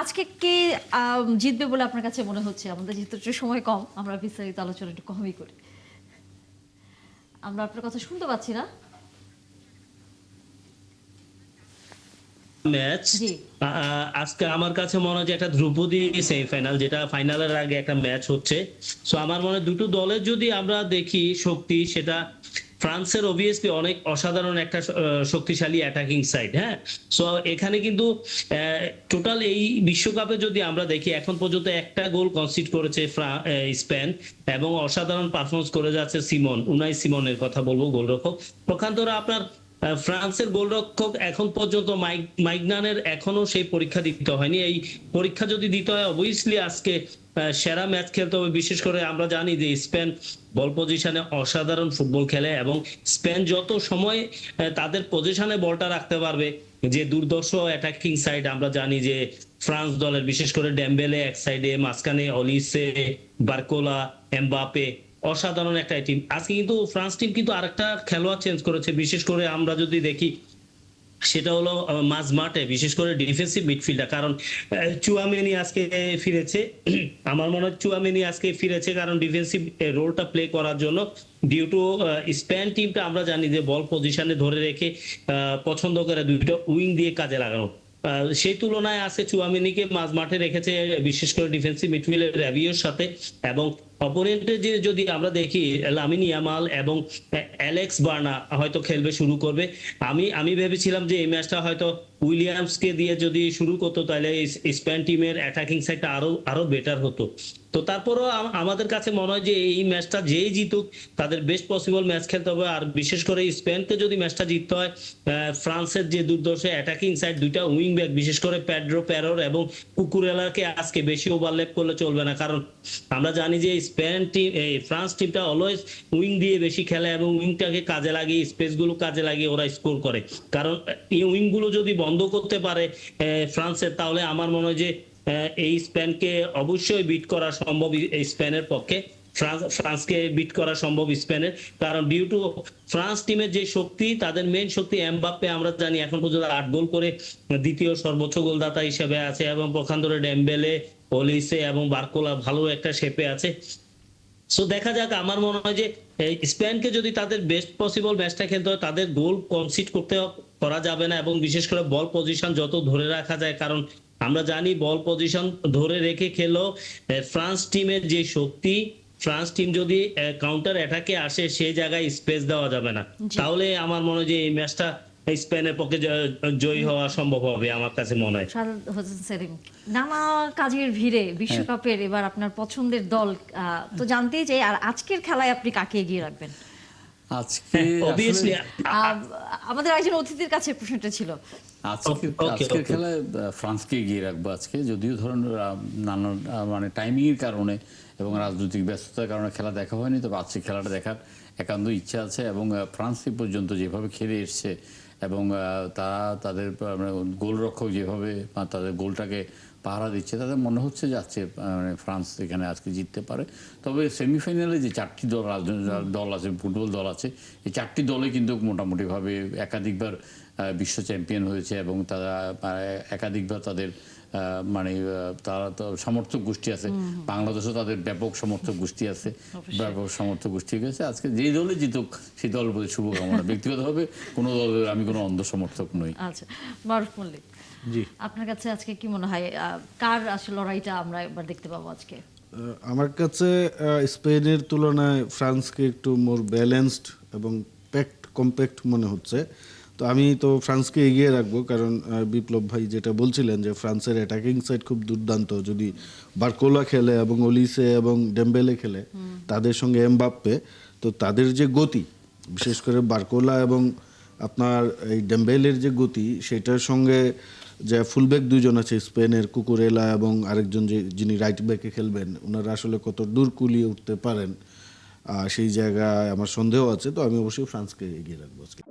আজকে কে জিতবে বলে আপনার কাছে মনে হচ্ছে? আমাদের যেহেতু একটু সময় কম, আমরা বিস্তারিত আলোচনা একটু কমই করি। আমরা আপনার কথা শুনতে পাচ্ছি না। ম্যাচ জি। আজকে আমার কাছে মনে হয় যে একটা ধ্রুপদী সেমিফাইনাল, যেটা ফাইনালের আগে একটা ম্যাচ হচ্ছে। সো আমার মনে হয় দুটো দলের যদি আমরা দেখি শক্তি, সেটা ফ্রান্সের অবভিয়াসলি অনেক অসাধারণ একটা শক্তিশালী অ্যাটাকিং সাইড। হ্যাঁ, সো এখানে কিন্তু টোটাল এই বিশ্বকাপে যদি আমরা দেখি এখন পর্যন্ত একটা গোল কনসিড করেছে স্পেন, এবং অসাধারণ পারফরমেন্স করে যাচ্ছে উনাই সিমনের কথা বলবো, গোলরক্ষক। পক্ষান্তরে আপনার ফ্রান্সের গোলরক্ষক এখন পর্যন্ত মাইগনানের এখনো সেই পরীক্ষা দিতে হয়নি। এই পরীক্ষা যদি দিতে হয়, অবভিয়াসলি আজকে সেরা ম্যাচ খেলতে হবে। বিশেষ করে আমরা জানি যে স্পেন বল পজিশনে অসাধারণ ফুটবল খেলে, এবং স্পেন যত সময় তাদের পজিশনে বলটা রাখতে পারবে, যে দুর্দর্শ অ্যাটাকিং সাইড আমরা জানি যে ফ্রান্স দলের, বিশেষ করে ডেম্বেলে এক সাইডে, মাঝখানে অলিসে, বার্কোলা, এমবাপে, অসাধারণ একটা টিম। আজকে কিন্তু ফ্রান্স টিম কিন্তু আরেকটা খেলোয়াড় চেঞ্জ করেছে, বিশেষ করে আমরা যদি দেখি সেটা হলো মাঝ মাঠে, বিশেষ করে ডিফেন্সিভ মিডফিল্ডার। কারণ চুয়ামেনি আজকে ফিরেছে। আমার মনে হয় চুয়ামেনি আজকে ফিরেছে কারণ ডিফেন্সিভ রোলটা প্লে করার জন্য। ডিউ টু স্পেন টিমটা আমরা জানি যে বল পজিশনে ধরে রেখে পছন্দ করে দুইটা উইং দিয়ে কাজে লাগানো। সেই তুলনায় আছে চুয়ামেনিকে মাঝ মাঠে রেখেছে, বিশেষ করে ডিফেন্সিভ মিডফিল্ডের র্যাবিওর সাথে। এবং অপোনেন্টের যে যদি আমরা দেখি লামিন ইয়ামাল এবং অ্যালেক্স বার্না হয়তো খেলবে, শুরু করবে। আমি আমি ভেবেছিলাম যে এই ম্যাচটা হয়তো উইলিয়ামসকে দিয়ে যদি শুরু করতো, তাহলে স্পেন টিমের অ্যাটাকিং সাইডটা আরো আরো বেটার হতো। তো তারপরও আমাদের কাছে মনে হয় যে এই ম্যাচটা যেই জিতুক, তাদের বেস্ট পসিবল ম্যাচ খেলতে হবে। আর বিশেষ করে স্পেনকে যদি ম্যাচটা জিততে হয়, ফ্রান্সের যে দুর্দর্শ অ্যাটাকিং সাইড, দুইটা উইং ব্যাক, বিশেষ করে পেড্রো প্যারোর এবং কুকুরেলাকে আজকে বেশি ওভারল্যাপ করলে চলবে না। কারণ আমরা জানি যে স্পেন টিম, এই ফ্রান্স টিমটা অলওয়েজ উইং দিয়ে বেশি খেলে, এবং উইংটাকে কাজে লাগিয়ে, স্পেসগুলো কাজে লাগিয়ে ওরা স্কোর করে। কারণ এই উইংগুলো যদি বন্ধ করতে পারে ফ্রান্সের, তাহলে আমার মনে হয় যে এই স্পেনকে অবশ্যই বিট করা সম্ভব এই স্পেনের পক্ষে। ফ্রান্সকে বিট করা সম্ভব স্পেনের, কারণ ডিউ টু ফ্রান্স টিমের যে শক্তি, তাদের মেন শক্তি এমবাপ্পে আমরা জানি এখন পর্যন্ত 8 গোল করে দ্বিতীয় সর্বোচ্চ গোলদাতা হিসেবে আছে, এবং পক্ষান্তরে ডেম্বেলে, ওলিসে এবং বার্কোলা ভালো একটা শেপে আছে। সো দেখা যাক। আমার মনে হয় যে স্পেনকে যদি তাদের বেস্ট পসিবল ম্যাচটা খেলতে হয়, তাদের গোল কনসিড করা যাবে না, এবং বিশেষ করে বল পজিশন যত ধরে রাখা যায়। কারণ আমরা জানি বল পজিশন ধরে রেখে খেলেও ফ্রান্স টিমের যে শক্তি, ফ্রান্স টিম যদি কাউন্টার অ্যাটাকে আসে, সেই জায়গায় স্পেস দেওয়া যাবে না। জি। তাহলে আমার মনে হয় যে এই ম্যাচটা স্পেনের পক্ষে জয়ী হওয়া সম্ভব হবে আমার কাছে মনে হয়। সাদাত হোসেন সেলিম, নানা কাজের ভিড়ে হ্যাঁ, বিশ্বকাপের এবার আপনার পছন্দের দল তো জানতেই চাই, আর আজকের খেলায় আপনি কাকে এগিয়ে রাখবেন? আজকে আসলে অবভিয়াসলি। আহ, আমাদের একজন অতিথির কাছে প্রশ্নটা ছিল। আজকে ওকে, আজকের ওকে। খেলায় ফ্রান্সকে এগিয়ে রাখবো আজকে, যদিও ধরুন নানান মানে টাইমিং এর কারণে এবং রাজনৈতিক ব্যস্ততার কারণে খেলা দেখা হয়নি, তবে আজকে খেলাটা দেখার একান্ত ইচ্ছা আছে। এবং ফ্রান্স এ পর্যন্ত যেভাবে খেলে এসছে, এবং তারা তাদের গোলরক্ষক যেভাবে তাদের গোলটাকে পাহারা দিচ্ছে, তাদের মনে হচ্ছে যাচ্ছে মানে ফ্রান্স এখানে আজকে জিততে পারে। তবে সেমিফাইনালে যে চারটি দল দল আছে, ফুটবল দল আছে, এই চারটি দলে কিন্তু মোটামুটিভাবে একাধিকবার বিশ্ব চ্যাম্পিয়ন হয়েছে, এবং তারা একাধিকবার তাদের মানে তারা তো সমর্থক গোষ্ঠী আছে। বাংলাদেশও তাদের ব্যাপক সমর্থক গোষ্ঠী আছে, ব্যাপক সমর্থক গোষ্ঠী গেছে। আজকে যেই দলে জিতুক সেই দল বলে শুভকামনা। ব্যক্তিগতভাবে কোনো দলের আমি কোনো অন্ধ সমর্থক নই। আচ্ছা, মারুফ মল্লিক, জি, আপনার কাছে আজকে কি মনে হয় কার আসলে লড়াইটা আমরা এবার দেখতে পাবো আজকে? আমার কাছে স্পেনের তুলনায় ফ্রান্সকে একটু মোর ব্যালেন্সড এবং কম্প্যাক্ট মনে হচ্ছে। তো আমি তো ফ্রান্সকে এগিয়ে রাখবো, কারণ বিপ্লব ভাই যেটা বলছিলেন যে ফ্রান্সের অ্যাটাকিং সাইড খুব দুর্দান্ত। যদি বার্কোলা খেলে এবং ওলিসে এবং ডেম্বেলে খেলে, তাদের সঙ্গে এমবাপ্পে, তো তাদের যে গতি, বিশেষ করে বার্কোলা এবং আপনার এই ডেম্বেলের যে গতি, সেটার সঙ্গে যে ফুলব্যাক দুইজন আছে স্পেনের, কুকুরেলা এবং আরেকজন যিনি রাইট ব্যাকে খেলবেন, ওনারা আসলে কত দূর কুলিয়ে উঠতে পারেন সেই জায়গায় আমার সন্দেহ আছে। তো আমি অবশ্যই ফ্রান্সকে এগিয়ে রাখবো আজকে।